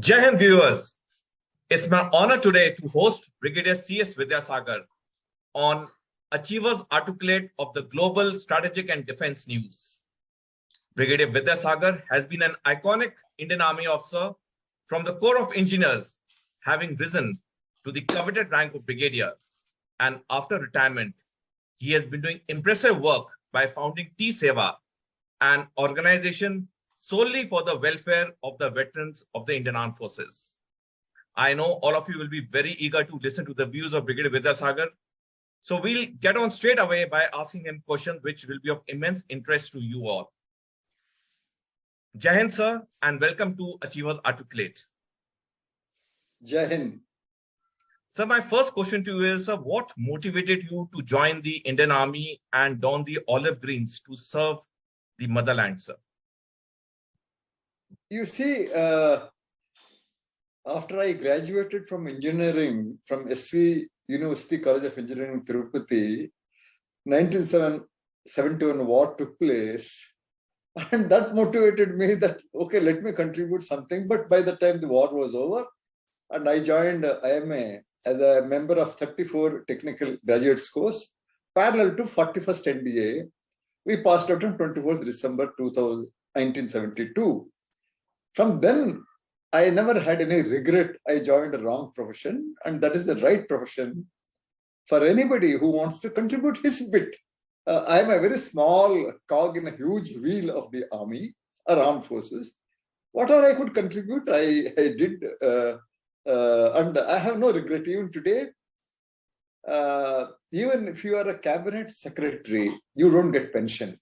Jai Hind viewers, it's my honor today to host Brigadier CS Vidyasagar on Achievers Articulate of the Global Strategic and Defense News. Brigadier Vidyasagar has been an iconic Indian Army officer from the Corps of Engineers, having risen to the coveted rank of Brigadier. And after retirement, he has been doing impressive work by founding TSEWA, an organization solely for the welfare of the veterans of the Indian Armed Forces. I know all of you will be very eager to listen to the views of Brigadier Vidyasagar. So we'll get on straight away by asking him questions which will be of immense interest to you all. Jai Hind, sir, and welcome to Achievers Articulate. Jai Hind. Sir, my first question to you is, sir, what motivated you to join the Indian Army and don the olive greens to serve the motherland, sir? You see, after I graduated from engineering from SV University College of Engineering, Tirupati, 1971 war took place, and that motivated me that, okay, let me contribute something. But by the time the war was over, and I joined IMA as a member of 34 technical graduates course, parallel to 41st NDA, we passed out on 24th December 1972. From then, I never had any regret. I joined a wrong profession, and that is the right profession for anybody who wants to contribute his bit. I am a very small cog in a huge wheel of the army or armed forces. Whatever I could contribute, I did, and I have no regret even today. Even if you are a cabinet secretary, you don't get pension.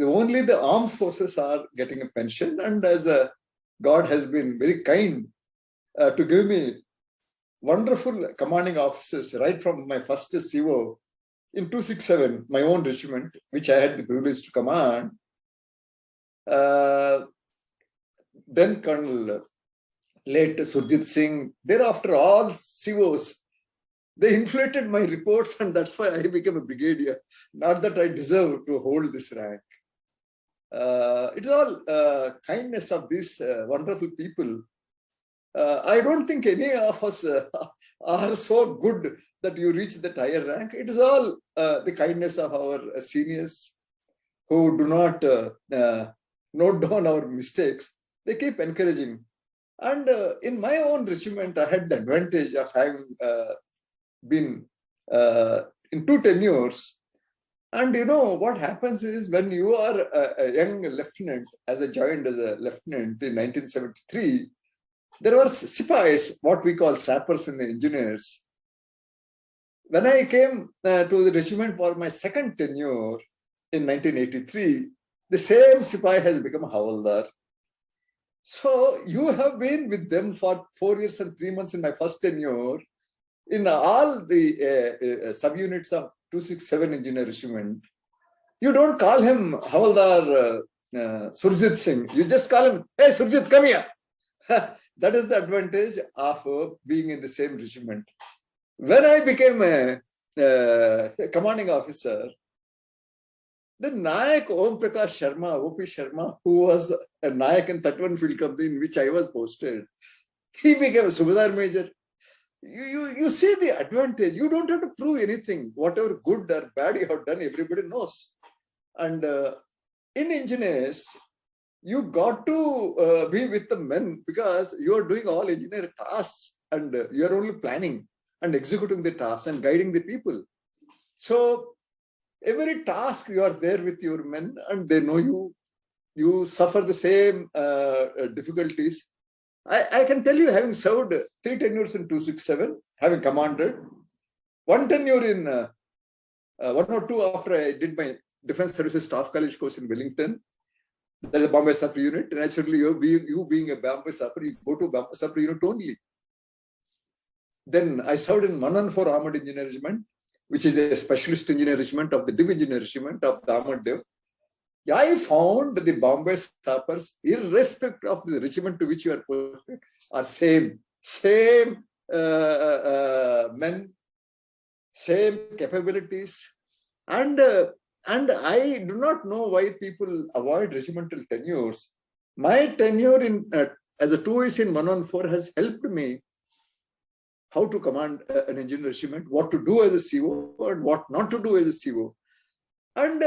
Only the armed forces are getting a pension, and as God has been very kind to give me wonderful commanding officers right from my first CO in 267, my own regiment, which I had the privilege to command. Then Colonel late Surjit Singh, thereafter all COs, they inflated my reports, and that's why I became a brigadier. Not that I deserve to hold this rank. It's all kindness of these wonderful people. I don't think any of us are so good that you reach that higher rank. It is all the kindness of our seniors who do not note down our mistakes. They keep encouraging. And in my own regiment, I had the advantage of having been in 2 tenures. And you know, what happens is when you are a young lieutenant, as I joined as a lieutenant in 1973, there were sipais, what we call sappers in the engineers. When I came to the regiment for my second tenure in 1983, the same sipai has become Havaldar. So you have been with them for 4 years and 3 months in my first tenure in all the subunits of 267 Engineer Regiment. You don't call him Havaldar Surjit Singh. You just call him, hey Surjit, come here. That is the advantage of being in the same regiment. When I became a commanding officer, the Nayak Om Prakash Sharma, OP Sharma, who was a Nayak in 31 Field Company in which I was posted, he became a Subedar Major. You see the advantage. You don't have to prove anything. Whatever good or bad you have done, everybody knows. And in engineers, you got to be with the men because you are doing all engineer tasks and you are only planning and executing the tasks and guiding the people. So every task you are there with your men and they know you. You suffer the same difficulties. I can tell you, having served 3 tenures in 267, having commanded, 1 tenure in 1 or 2 after I did my Defense Services Staff College course in Wellington. There's a Bombay Sapper unit. Naturally, you being a Bombay Sapper, you go to Bombay Sapper unit only. Then I served in 114 Armored Engineer Regiment, which is a specialist engineer regiment of the Div Engineer Regiment of the Armored Div. I found the Bombay Sappers, irrespective of the regiment to which you are posted, are same men, same capabilities, and I do not know why people avoid regimental tenures. My tenure in as a 2IC in 114 has helped me how to command an engineer regiment, what to do as a CO and what not to do as a CO. And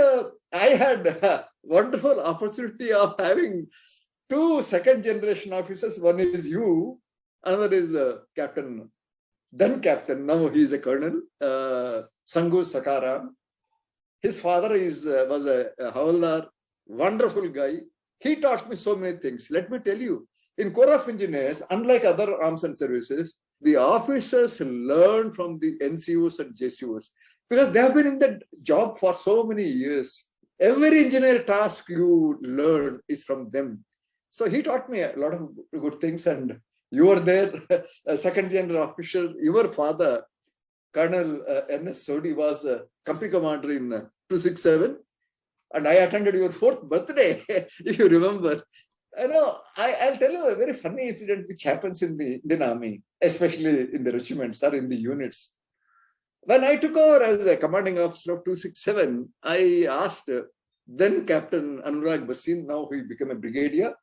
I had a wonderful opportunity of having 2 second-generation officers. One is you, another is Captain, then Captain, now he is a Colonel, Sangu Sakaram. His father was a Havaldar, wonderful guy. He taught me so many things. Let me tell you, in Corps of Engineers, unlike other arms and services, the officers learn from the NCOs and JCOs because they have been in the job for so many years. Every engineer task you learn is from them. So he taught me a lot of good things, and you were there, a second general officer. Your father, Colonel N.S. Sodi, was a company commander in 267, and I attended your 4th birthday, if you remember. I'll tell you a very funny incident which happens in the Indian Army, especially in the regiments or in the units. When I took over as a commanding officer of 267, I asked then Captain Anurag Basin, now he became a brigadier,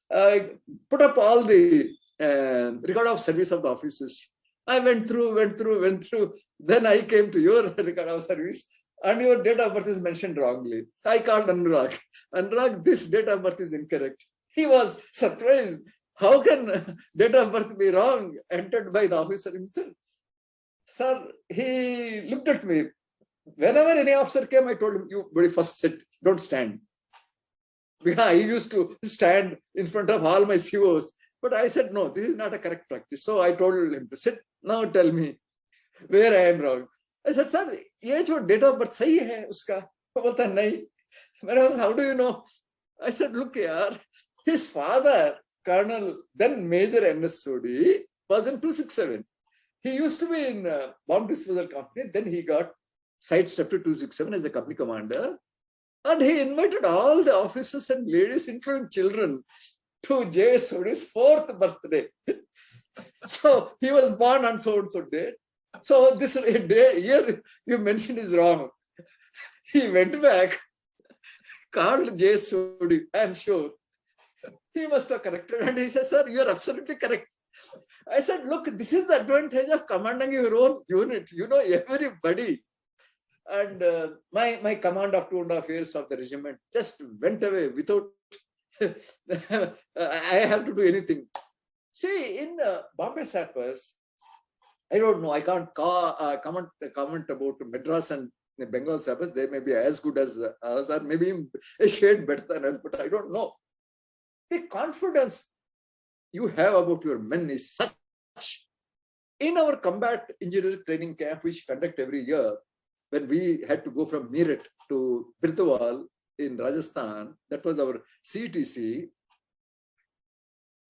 put up all the record of service of the officers. I went through. Then I came to your record of service, and your date of birth is mentioned wrongly. I called Anurag. Anurag, this date of birth is incorrect. He was surprised. How can date of birth be wrong, entered by the officer himself? Sir, he looked at me. Whenever any officer came, I told him, you very first sit, don't stand. Because I used to stand in front of all my COs. But I said, no, this is not a correct practice. So I told him to sit. Now tell me where I am wrong. I said, sir, ये जो date of birth सही है उसका? वो बोलता नहीं. How do you know? I said, look here, his father, Colonel, then Major N.S. Sodi, was in 267. He used to be in bomb disposal company. Then he got sidestepped to 267 as a company commander. And he invited all the officers and ladies, including children, to J.S. Sodi's 4th birthday. So he was born on so-and-so date. So this year you mentioned is wrong. He went back, called J.S. Sodi, I am sure. He must have corrected, and he said, sir, you are absolutely correct. I said, look, this is the advantage of commanding your own unit. You know everybody. And my command of 2.5 years of the regiment just went away without I have to do anything. See, in Bombay Sappers, I don't know, I can't comment about Madras and Bengal Sappers. They may be as good as us, or maybe a shade better than us, but I don't know. The confidence you have about your men is such. In our combat engineering training camp, which conduct every year, when we had to go from Meerut to Birtwal in Rajasthan, that was our CTC.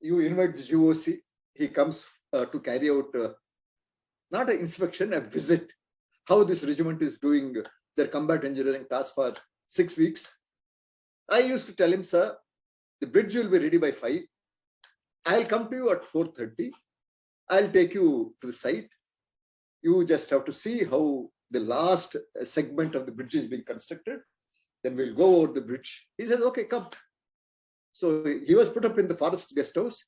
You invite the GOC, he comes to carry out not an inspection, a visit, how this regiment is doing their combat engineering task for 6 weeks. I used to tell him, sir, the bridge will be ready by 5. I'll come to you at 4:30. I'll take you to the site. You just have to see how the last segment of the bridge is being constructed. Then we'll go over the bridge. He says, okay, come. So he was put up in the forest guest house.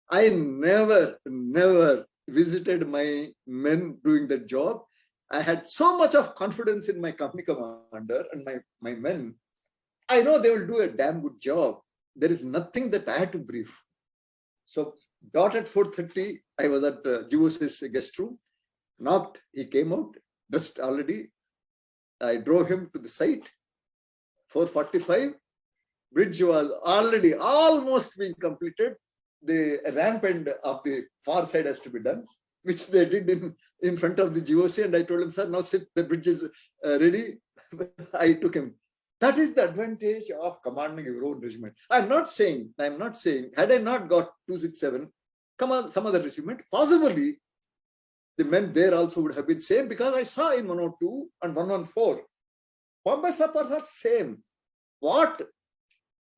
I never visited my men doing that job. I had so much of confidence in my company commander and my men. I know they will do a damn good job. There is nothing that I had to brief. So dot at 4:30, I was at GOC's guest room. Knocked, he came out, dressed already. I drove him to the site. 4:45, bridge was already almost being completed. The ramp end of the far side has to be done, which they did in front of the GOC. And I told him, sir, now sit, the bridge is ready. I took him. That is the advantage of commanding your own regiment. I'm not saying, had I not got 267, come on, some other regiment, possibly the men there also would have been same, because I saw in 102 and 114, Bombay Sappers are same. What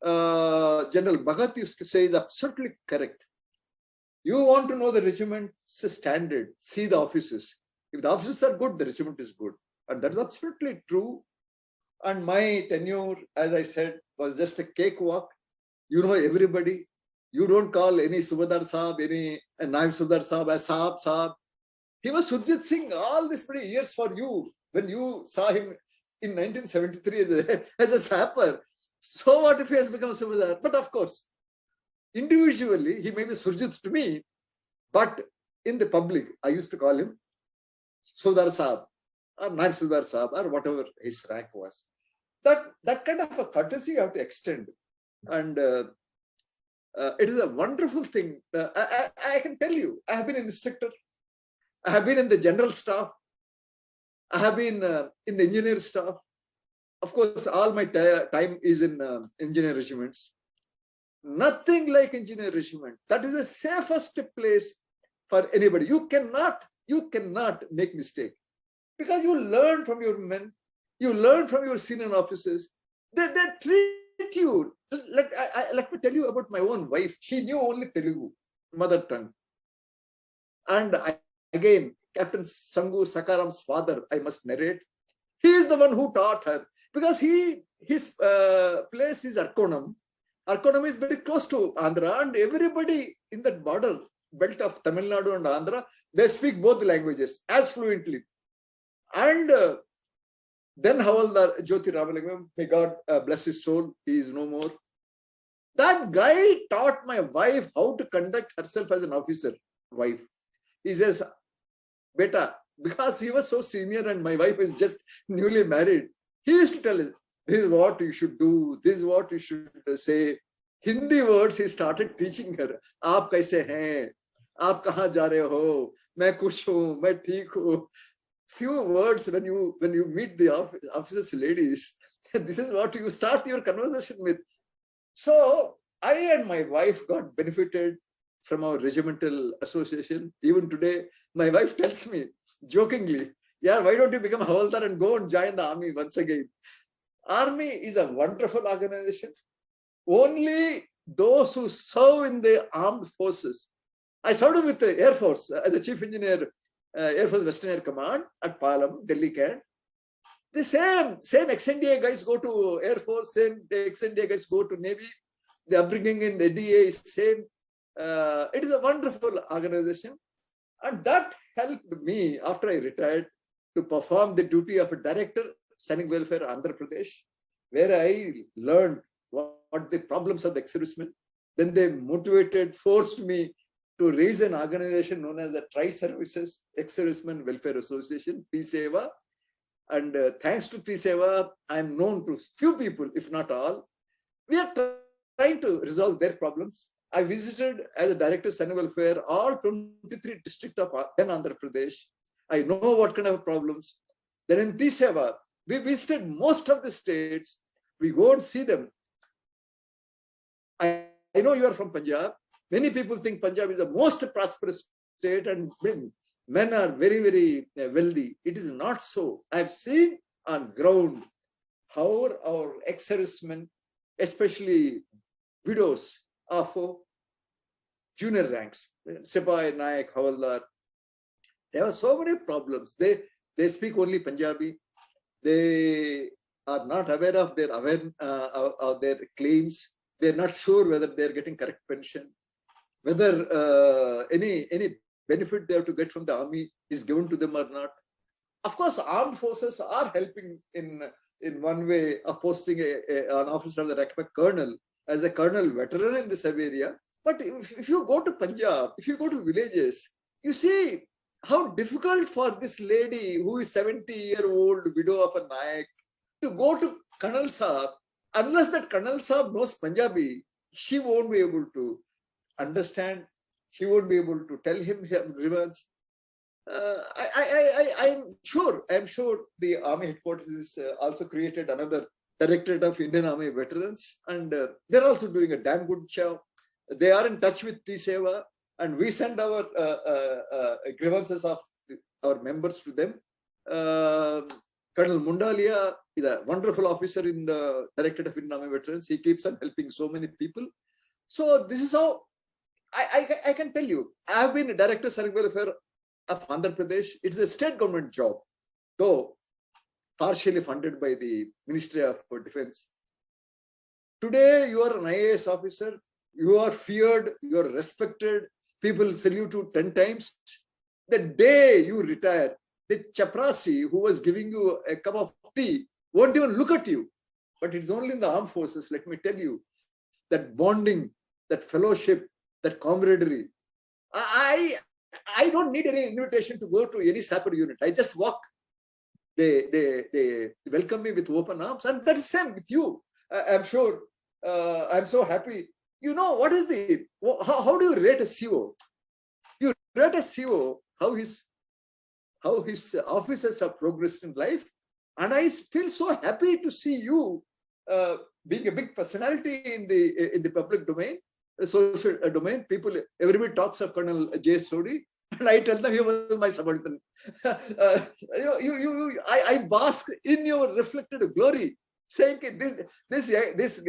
General Bhagat used to say is absolutely correct. You want to know the regiment's standard, see the officers. If the officers are good, the regiment is good. And that is absolutely true. And my tenure, as I said, was just a cakewalk. You know everybody. You don't call any Subadar Saab, any Naib Subadar Saab as Saab. He was Surjit Singh all these many years for you when you saw him in 1973 as a sapper. So what if he has become Subadar? But of course, individually, he may be Surjit to me, but in the public, I used to call him Subadar Saab or Naib Subadar Saab or whatever his rank was. That kind of a courtesy you have to extend. And it is a wonderful thing. I can tell you, I have been an instructor. I have been in the general staff. I have been in the engineer staff. Of course, all my time is in engineer regiments. Nothing like engineer regiment. That is the safest place for anybody. You cannot make mistake because you learn from your men. You learn from your senior officers. They treat you. Let me tell you about my own wife. She knew only Telugu, mother tongue. And again, Captain Sangu Sakaram's father, I must narrate. He is the one who taught her because his place is Arkonam. Arkonam is very close to Andhra, and everybody in that border belt of Tamil Nadu and Andhra, they speak both languages as fluently. And then Havaldar Jyoti Ramalingam, may God bless his soul, he is no more. That guy taught my wife how to conduct herself as an officer, wife. He says, Beta, because he was so senior and my wife is just newly married, he used to tell us, this is what you should do, this is what you should say. Hindi words he started teaching her. Aap kaise hain? Aap kahan ja rahe ho? Main khush hu, main theek hu. Few words when you meet the officers ladies, this is what you start your conversation with. So I and my wife got benefited from our regimental association. Even today, my wife tells me jokingly, yeah, why don't you become Havaldar and go and join the army once again? Army is a wonderful organization. Only those who serve in the armed forces. I served with the Air Force as a chief engineer, Air Force Western Air Command at Palam, Delhi Camp. The same ex-NDA guys go to Air Force, same ex-NDA guys go to Navy. The upbringing in the NDA is same. It is a wonderful organization. And that helped me after I retired to perform the duty of a director, Sainik Welfare, Andhra Pradesh, where I learned what the problems of the ex-servicemen. Then they forced me to raise an organization known as the Tri-Services Ex-Servicemen Welfare Association, TSEWA. And thanks to TSEWA, I am known to few people, if not all. We are trying to resolve their problems. I visited as a director of Sainik Welfare all 23 districts of then Andhra Pradesh. I know what kind of problems. Then in TSEWA, we visited most of the states. We go and see them. I know you are from Punjab. Many people think Punjab is the most prosperous state and men are very, very wealthy. It is not so. I've seen on ground how our ex-servicemen, especially widows of junior ranks, Sipai, Naik, Havaldar, there are so many problems. They speak only Punjabi. They are not aware of their claims. They're not sure whether they're getting correct pension, whether any benefit they have to get from the army is given to them or not. Of course, armed forces are helping in one way of posting an officer of the rank of colonel as a colonel veteran in this area. But if you go to Punjab, if you go to villages, you see how difficult for this lady who is 70-year-old widow of a Naik to go to Colonel Saab. Unless that Colonel Saab knows Punjabi, she won't be able to understand. She won't be able to tell him her grievance. I'm sure the Army headquarters is also created another Directorate of Indian Army Veterans, and they're also doing a damn good job. They are in touch with TSEWA, and we send our grievances of our members to them. Colonel Mundalia is a wonderful officer in the Directorate of Indian Army Veterans. He keeps on helping so many people. So this is how I can tell you. I have been a Director of Sainik Welfare of Andhra Pradesh. It's a state government job, though partially funded by the Ministry of Defense. Today, you are an IAS officer. You are feared, you are respected, people salute you 10 times. The day you retire, the chaprasi who was giving you a cup of tea won't even look at you. But it's only in the armed forces, let me tell you, that bonding, that fellowship, that camaraderie. I don't need any invitation to go to any sapper unit. I just walk. They welcome me with open arms, and that is same with you. I'm sure. I'm so happy. You know what is the how do you rate a CO? You rate a CO how his officers have progressed in life, and I feel so happy to see you being a big personality in the public domain, social domain. People, everybody talks of Colonel JS Sodhi, and I tell them he was my subaltern. I bask in your reflected glory, saying this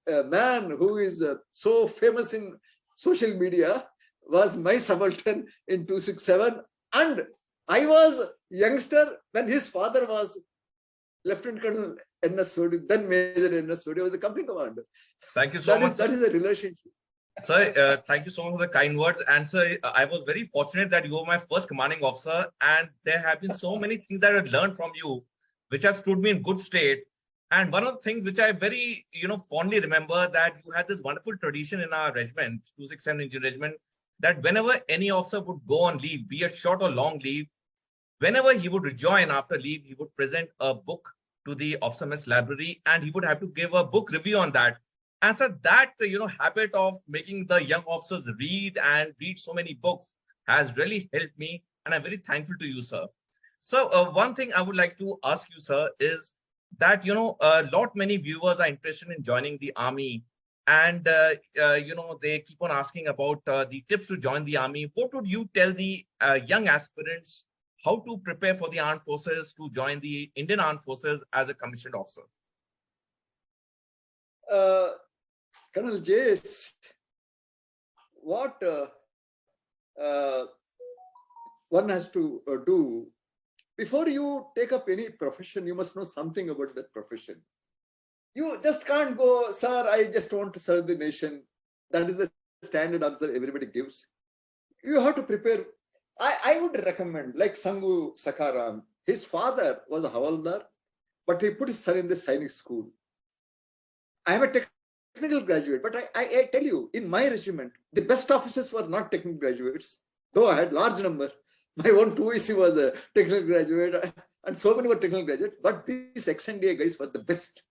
man who is so famous in social media was my subaltern in 267, and I was youngster when his father was Lieutenant Colonel NS Sodhi, then Major NS Sodhi was the company commander. Thank you so much. That is a relationship. Sir, thank you so much for the kind words. And sir, I was very fortunate that you were my first commanding officer, and there have been so many things that I've learned from you, which have stood me in good state. And one of the things which I very, fondly remember, that you had this wonderful tradition in our regiment, 267 Engine Regiment, that whenever any officer would go on leave, be it short or long leave, whenever he would rejoin after leave, he would present a book to the officer mess library, and he would have to give a book review on that. And so that, habit of making the young officers read so many books has really helped me. And I'm very thankful to you, sir. So one thing I would like to ask you, sir, is that, many viewers are interested in joining the army. And, they keep on asking about the tips to join the army. What would you tell the young aspirants how to prepare for the armed forces to join the Indian Armed Forces as a commissioned officer? Colonel JS, what one has to do before you take up any profession, you must know something about that profession. You just can't go, sir, I just want to serve the nation. That is the standard answer everybody gives. You have to prepare. I would recommend, like Sangu Sakaram, his father was a Havaldar, but he put his son in the Sainik school. I am a technical graduate, but I tell you, in my regiment, the best officers were not technical graduates, though I had large number. My own 2EC was a technical graduate, and so many were technical graduates, but these ex-NDA guys were the best.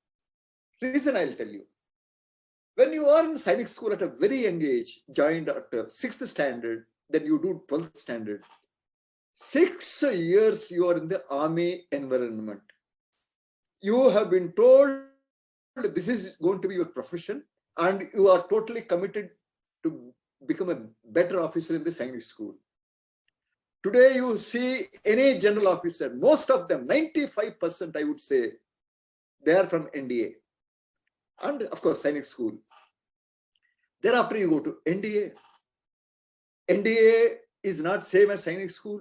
Reason I'll tell you. When you are in Sainik school at a very young age, joined at 6th standard, then you do 12th standard. 6 years you are in the army environment. You have been told this is going to be your profession, and you are totally committed to become a better officer in the Sainik school. Today you see any general officer, most of them, 95% I would say, they are from NDA. And of course, Sainik school. Thereafter you go to NDA. NDA is not same as Sainik school.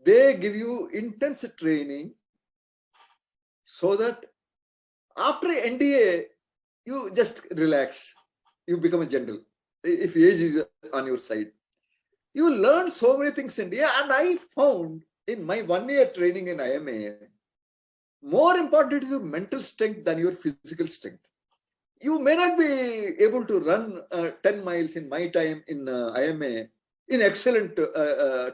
They give you intense training so that after NDA, you just relax. You become a general. If age is on your side. You learn so many things in India. And I found in my 1-year training in IMA, more important is your mental strength than your physical strength. You may not be able to run 10 miles in my time in IMA in excellent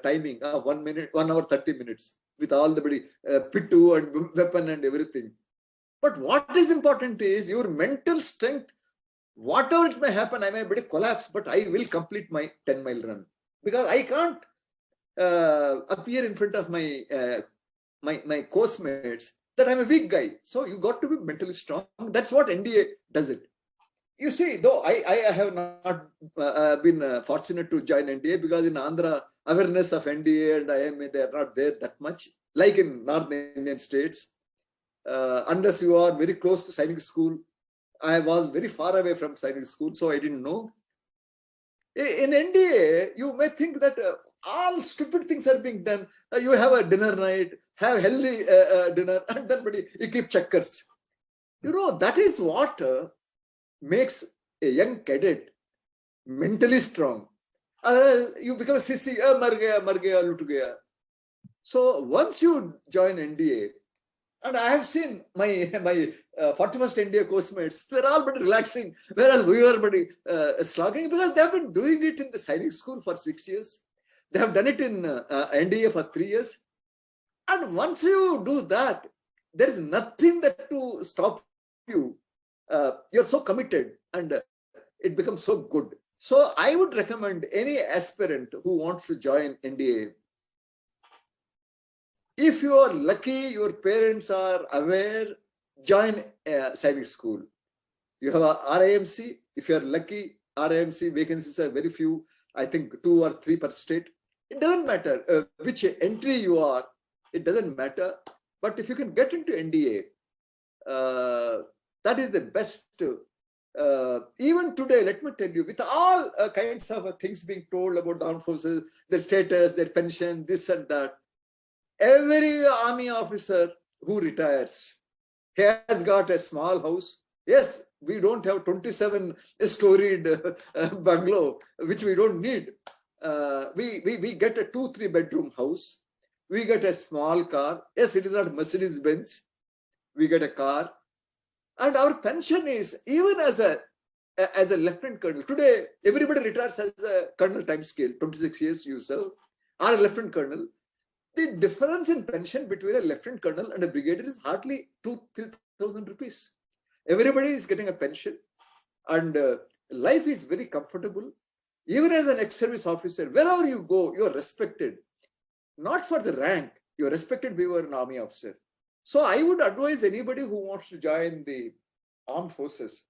timing, 1 minute, 1 hour, 30 minutes with all the pittu and weapon and everything. But what is important is your mental strength. Whatever it may happen, I may collapse, but I will complete my 10-mile run because I can't appear in front of my my course mates that I'm a weak guy. So you got to be mentally strong. That's what NDA does it. You see, though I have not been fortunate to join NDA because in Andhra, awareness of NDA and IMA, they are not there that much, like in North Indian states. Unless you are very close to Sainik school. I was very far away from Sainik school, so I didn't know. In NDA, you may think that all stupid things are being done. You have a dinner night, have healthy dinner, and then you keep checkers. You know, that is what makes a young cadet mentally strong. Otherwise, you become a sissy, mar gaya, lut gaya. So once you join NDA, and I have seen my 41st NDA course mates, they're all but relaxing, whereas we were but slogging because they have been doing it in the Sainik school for 6 years. They have done it in NDA for 3 years. And once you do that, there is nothing that to stop you. You're so committed and it becomes so good. So I would recommend any aspirant who wants to join NDA, if you are lucky, your parents are aware, join Sainik school. You have a RIMC. If you are lucky, RIMC vacancies are very few. I think 2 or 3 per state. It doesn't matter which entry you are. It doesn't matter. But if you can get into NDA, that is the best. Even today, let me tell you, with all kinds of things being told about the armed forces, their status, their pension, this and that, every army officer who retires, he has got a small house. Yes, we don't have 27-storied bungalow, which we don't need. We get a 2-3 bedroom house. We get a small car. Yes, it is not Mercedes-Benz. We get a car. And our pension is, even as a lieutenant colonel, today everybody retires as a colonel time scale, 26 years you serve, or a lieutenant colonel. The difference in pension between a lieutenant colonel and a brigadier is hardly 2,000-3,000 rupees. Everybody is getting a pension and life is very comfortable. Even as an ex-service officer, wherever you go, you are respected. Not for the rank, you are respected because you are an army officer. So I would advise anybody who wants to join the armed forces.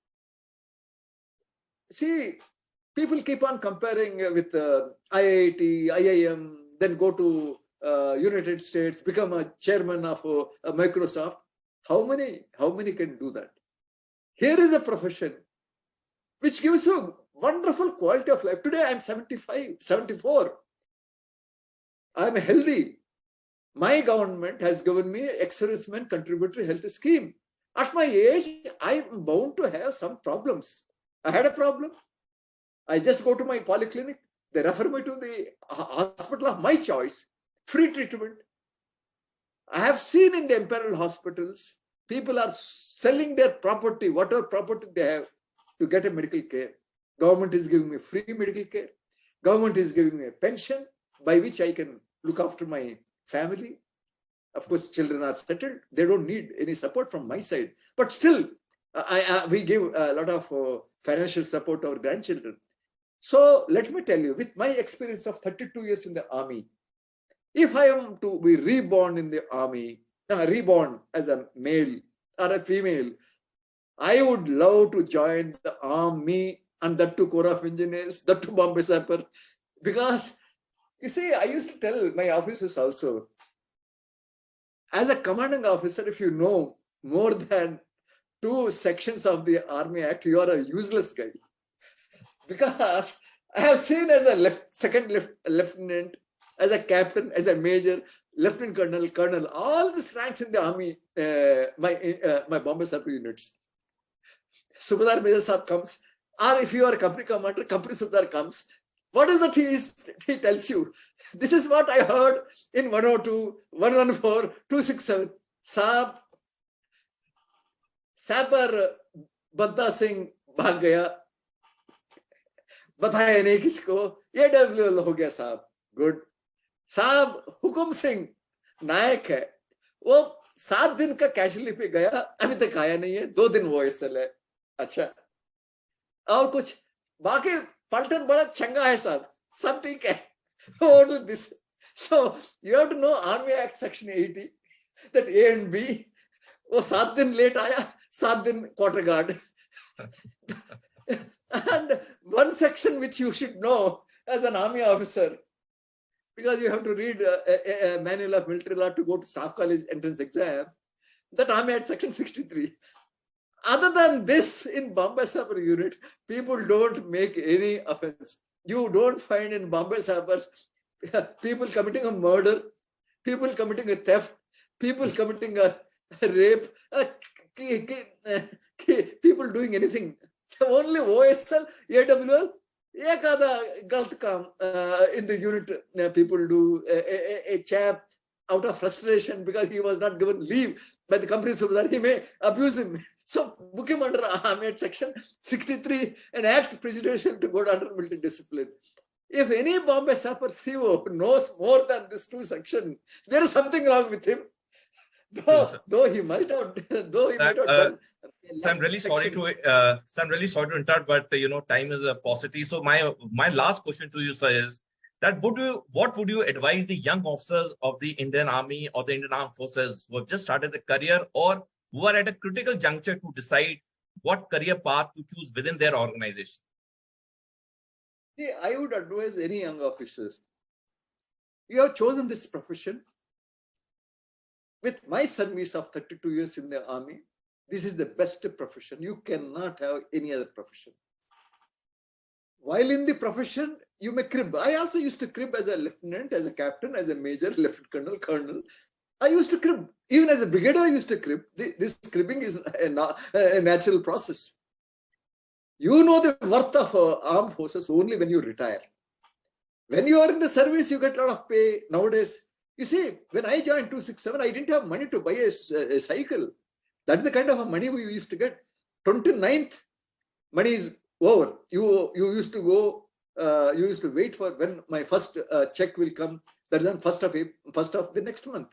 See, people keep on comparing with IIT, IIM, then go to United States, become a chairman of Microsoft. How many can do that? Here is a profession which gives you wonderful quality of life. Today I'm 75, 74. I'm healthy. My government has given me ex-serviceman contributory health scheme. At my age, I'm bound to have some problems. I had a problem. I just go to my polyclinic. They refer me to the hospital of my choice. Free treatment. I have seen in the imperial hospitals, people are selling their property, whatever property they have, to get a medical care. Government is giving me free medical care. Government is giving me a pension by which I can look after my family. Of course, children are settled. They don't need any support from my side. But still, we give a lot of financial support to our grandchildren. So let me tell you, with my experience of 32 years in the army, if I am to be reborn in the army, reborn as a male or a female, I would love to join the army, and that to Corps of Engineers, that to Bombay Sapper. Because, you see, I used to tell my officers also, as a commanding officer, if you know more than 2 sections of the Army Act, you are a useless guy. Because I have seen as a second lieutenant, as a captain, as a major, lieutenant colonel, colonel, all these ranks in the army, my Bombay Sapper units. Subedar Major Saab comes, or if you are a company commander, company Subedar comes. What is that he tells you? This is what I heard in 102, 114, 267. Saab, Sapper Badda Singh भाग गया, बताया नहीं किसको, ये AWL हो गया साहब. Good. साहब हुकुम सिंह नायक है, वो 7 दिन का कैजुअली पे गया, अभी तक आया नहीं है, 2 दिन वो एसएल है. अच्छा, और कुछ बाकी पलटन बड़ा चंगा है साहब, सब ठीक है. Only this. So you have to know Army Act Section 80, that A and B. वो 7 दिन लेट आया, 7 दिन quarter guard. And one section which you should know as an army officer, because you have to read a manual of military law to go to staff college entrance exam, that Army Act Section 63. Other than this, in Bombay Sapper unit, people don't make any offense. You don't find in Bombay Sappers people committing a murder, people committing a theft, people committing a rape, people doing anything. Only OSL, AWL, एक आधा गलत काम in the unit people do. A chap out of frustration because he was not given leave by the company supervisor, he may abuse him. So book him under Ahmed section 63 and act prejudicial to go under military discipline. If any Bombay sapper CO knows more than this two section, there is something wrong with him. Though he might have done. So I'm really sorry to interrupt, but time is a paucity. So my last question to you, sir, is that what would you advise the young officers of the Indian Army or the Indian Armed Forces who have just started their career or who are at a critical juncture to decide what career path to choose within their organization? See, I would advise any young officers. You have chosen this profession. With my service of 32 years in the army, this is the best profession. You cannot have any other profession. While in the profession, you may crib. I also used to crib as a lieutenant, as a captain, as a major, lieutenant colonel. I used to crib. Even as a brigadier, I used to crib. This cribbing is a natural process. You know the worth of armed forces only when you retire. When you are in the service, you get a lot of pay. Nowadays, you see, when I joined 267, I didn't have money to buy a cycle. That's the kind of money we used to get. 29th, money is over. You used to go, you used to wait for when my first check will come. That is on first of the next month.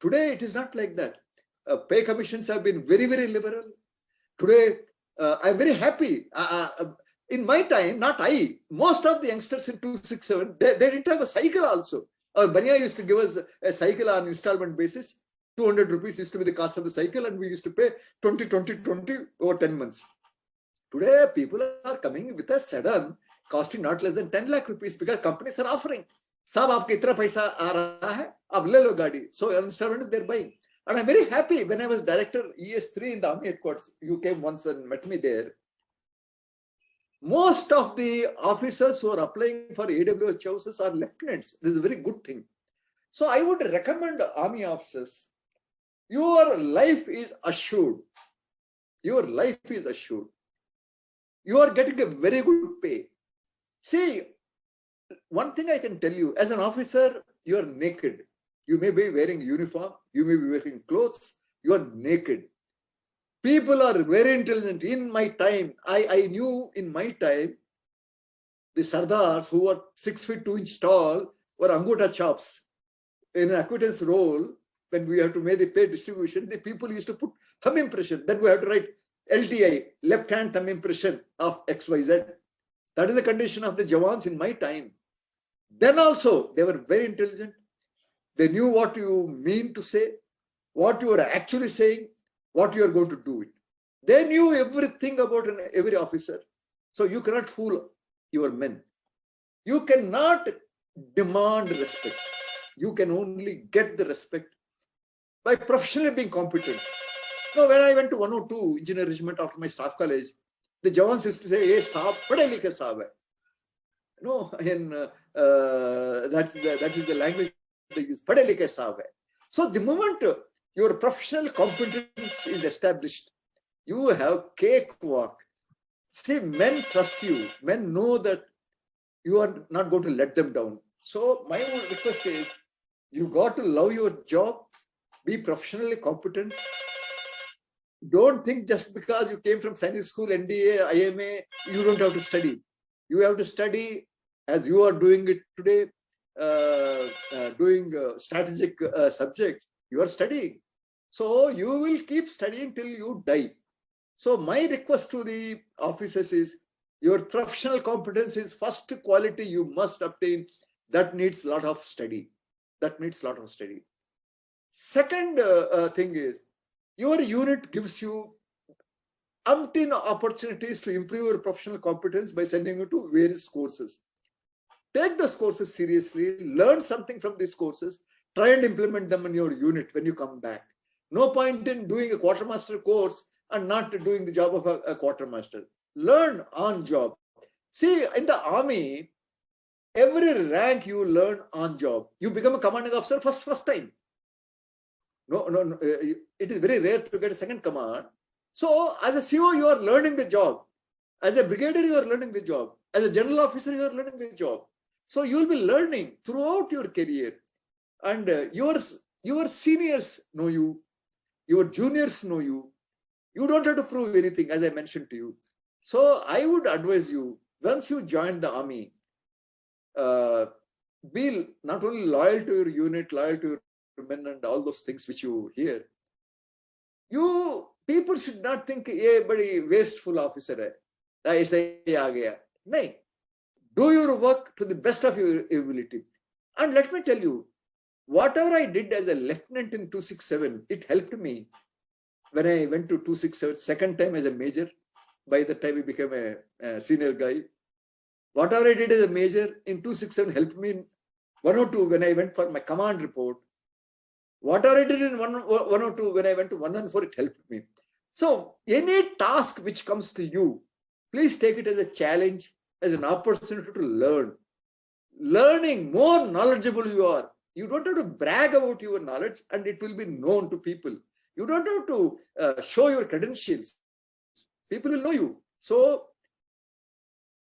Today, it is not like that. Pay commissions have been very, very liberal. Today, I'm very happy. In my time, not I, most of the youngsters in 267, they didn't have a cycle also. Our Bania used to give us a cycle on installment basis. 200 rupees used to be the cost of the cycle, and we used to pay 20 over 10 months. Today, people are coming with a sedan costing not less than 10 lakh rupees because companies are offering. Sab aapke itna paisa aa raha hai, ab le lo gaadi. So installment they're buying. And I'm very happy. When I was director ES3 in the army headquarters, you came once and met me there. Most of the officers who are applying for AWH houses are lieutenants. This is a very good thing. So I would recommend army officers, your life is assured. Your life is assured. You are getting a very good pay. See, one thing I can tell you, as an officer, you are naked. You may be wearing uniform, you may be wearing clothes, you are naked. People are very intelligent. In my time, I knew in my time, the Sardars who were 6 feet 2 inches tall were Angota chops. In an acquaintance role, when we have to make the pay distribution, the people used to put thumb impression. Then we have to write LTI, left hand thumb impression of XYZ. That is the condition of the Jawans in my time. Then also, they were very intelligent. They knew what you mean to say, what you are actually saying, what you are going to do with. They knew everything about every officer. So you cannot fool your men. You cannot demand respect. You can only get the respect by professionally being competent. Now, when I went to 102 Engineer Regiment after my staff college, the Jawans used to say, "Hey, saab, pade likhe saab hai." No, and that is the language they use. Pade likhe saab hai. So the moment your professional competence is established, you have cakewalk. See, men trust you. Men know that you are not going to let them down. So my request is, you got to love your job, be professionally competent. Don't think just because you came from Science School, NDA, IMA, you don't have to study. You have to study as you are doing it today, doing strategic subjects. You are studying. So you will keep studying till you die. So my request to the officers is, your professional competence is first quality you must obtain. That needs a lot of study. Second thing is, your unit gives you umpteen opportunities to improve your professional competence by sending you to various courses. Take those courses seriously, learn something from these courses, try and implement them in your unit when you come back. No point in doing a quartermaster course and not doing the job of a quartermaster. Learn on job. See, in the army, every rank you learn on job. You become a commanding officer first time. No, it is very rare to get a second command. So as a CO, you are learning the job. As a brigadier, you are learning the job. As a general officer, you are learning the job. So you will be learning throughout your career. And your seniors know you, your juniors know you. You don't have to prove anything, as I mentioned to you. So I would advise you, once you join the army, be not only loyal to your unit, loyal to your men and all those things which you hear. People should not think, ये बड़ी wasteful officer है, ऐसे ही आ गया. नहीं. Do your work to the best of your ability. And let me tell you, whatever I did as a lieutenant in 267, it helped me when I went to 267, second time as a major. By the time I became a senior guy, whatever I did as a major in 267 helped me in 102 when I went for my command report. Whatever I did in 102 when I went to 114, it helped me. So any task which comes to you, please take it as a challenge, as an opportunity to learn. Learning, more knowledgeable you are. You don't have to brag about your knowledge and it will be known to people. You don't have to show your credentials. People will know you. So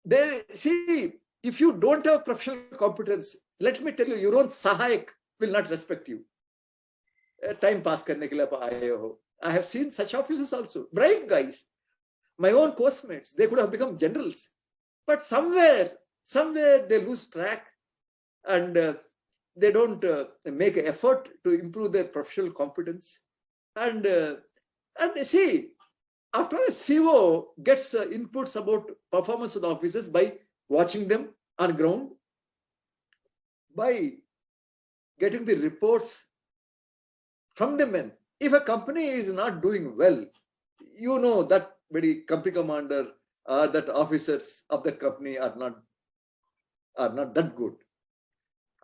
they see, if you don't have professional competence, let me tell you, your own Sahayak will not respect you. Time pass karne ke liye aap aaye ho. I have seen such officers also, bright guys. My own course-mates, they could have become generals. But somewhere they lose track and they don't make an effort to improve their professional competence. And see, after a CO gets inputs about performance of the officers by watching them on ground, by getting the reports from the men. If a company is not doing well, you know that very company commander, that officers of the company are not that good.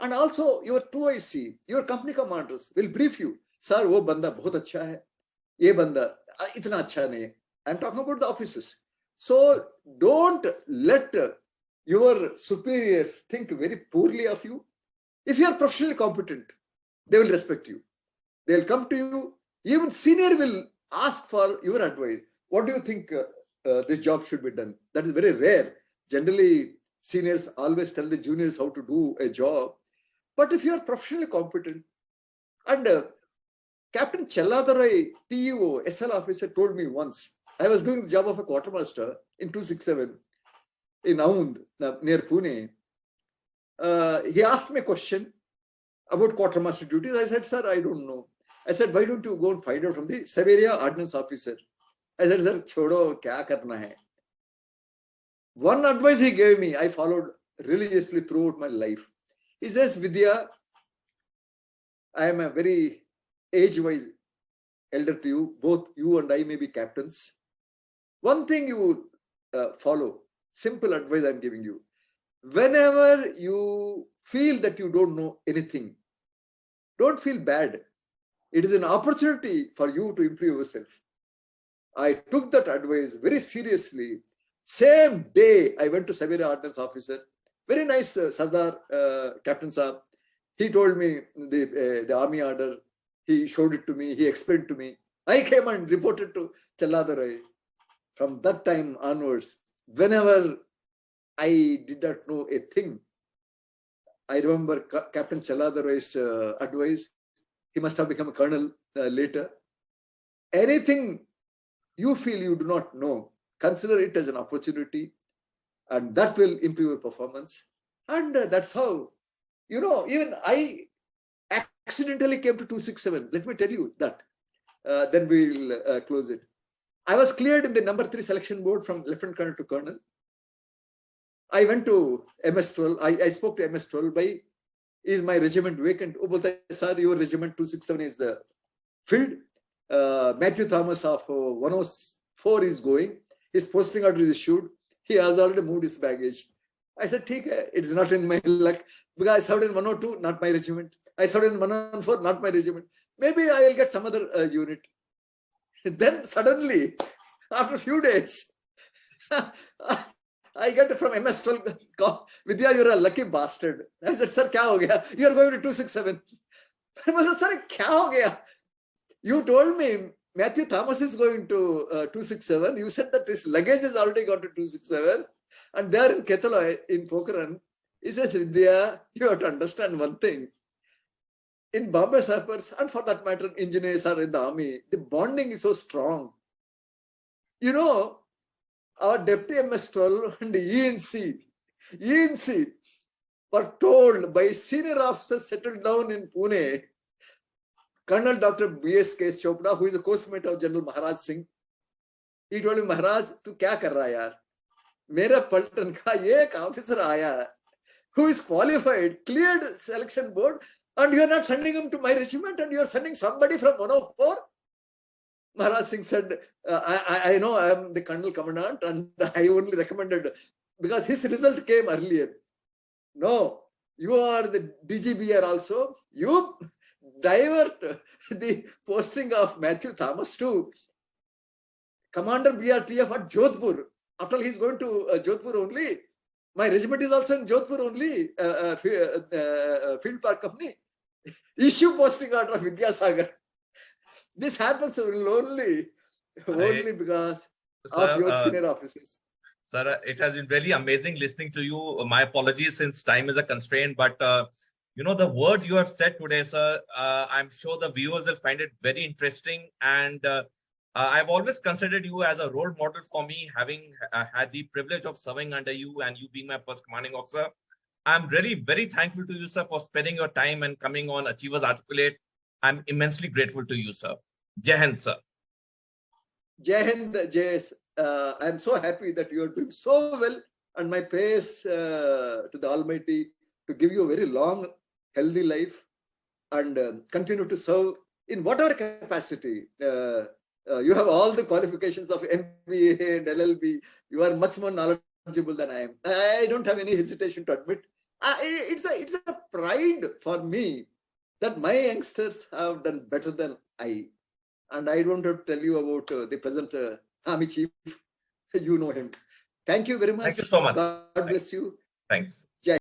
And also your 2IC, your company commanders will brief you. Sir, wo banda bahut acha hai. Ye banda itna acha nahi. I'm talking about the officers. So don't let your superiors think very poorly of you. If you are professionally competent, they will respect you. They'll come to you. Even senior will ask for your advice. What do you think this job should be done? That is very rare. Generally, seniors always tell the juniors how to do a job. But if you are professionally competent, and Captain Chelladarai, TEO, SL officer, told me once, I was doing the job of a quartermaster in 267 in Aund, near Pune. He asked me a question about quartermaster duties. I said, sir, I don't know. I said, why don't you go and find out from the Severia ordnance officer? I said, sir, chodo, kya karna hai? One advice he gave me, I followed religiously throughout my life. He says, Vidya, I am a very age-wise elder to you. Both you and I may be captains. One thing you follow, simple advice I'm giving you. Whenever you feel that you don't know anything, don't feel bad. It is an opportunity for you to improve yourself. I took that advice very seriously. Same day, I went to Severia Ordnance Officer. Very nice Sardar, Captain Saab. He told me the army order. He showed it to me. He explained to me. I came and reported to Chelladarai. From that time onwards, whenever I did not know a thing, I remember Captain Chelladarai's advice. He must have become a colonel later. Anything you feel you do not know, consider it as an opportunity, and that will improve your performance. And that's how, even I accidentally came to 267. Let me tell you that. Then we'll close it. I was cleared in the number 3 selection board from Lieutenant Colonel to Colonel. I went to MS-12. I spoke to MS-12 by, is my regiment vacant? Oh, bolta, sir, your regiment 267 is filled. Matthew Thomas of 104 is going. His posting order is issued. He has already moved his baggage. I said, it is not in my luck. Because I served in 102, not my regiment. I served in 114, not my regiment. Maybe I will get some other unit. Then suddenly, after a few days, I get it from MS-12. Vidya, you're a lucky bastard. I said, sir, kya ho gaya? You are going to 267. I said, sir, kya ho gaya? You told me Matthew Thomas is going to 267. You said that his luggage has already got to 267. And there in Ketala, in Pokhran, he says, Vidya, you have to understand one thing. In Bombay Sappers, and for that matter, engineers are in the army, the bonding is so strong. You know, our deputy MS12 and ENC were told by senior officers settled down in Pune, Colonel Dr. BSK Chopra, who is the coursemate of General Maharaj Singh, he told him, Maharaj, tu kya kar raha yaar? Mera Paltan ka ek officer aaya who is qualified, cleared selection board, and you are not sending him to my regiment, and you are sending somebody from 104? Maharaj Singh said, I know I am the Colonel Commandant, and I only recommended, because his result came earlier. No, you are the DGBR also. You divert the posting of Matthew Thomas to Commander BRTF at Jodhpur. After all, he is going to Jodhpur only. My regiment is also in Jodhpur only, Field Park Company. Issue posting order of Vidyasagar. This happens only because of your senior officers. Sir, it has been really amazing listening to you. My apologies since time is a constraint, but you know, the words you have said today, sir, I'm sure the viewers will find it very interesting. And I've always considered you as a role model for me, having had the privilege of serving under you and you being my first commanding officer. I'm really very thankful to you, sir, for spending your time and coming on Achievers Articulate. I'm immensely grateful to you, sir. Jai Hind, sir. Jai Hind, JS. I'm so happy that you are doing so well, and my prayers to the Almighty to give you a very long, healthy life and continue to serve in whatever capacity. You have all the qualifications of MBA and LLB. You are much more knowledgeable than I am. I don't have any hesitation to admit. It's a pride for me that my youngsters have done better than I. And I don't have to tell you about the present Army Chief. You know him. Thank you very much. Thank you so much. God bless you. Thanks. Jai.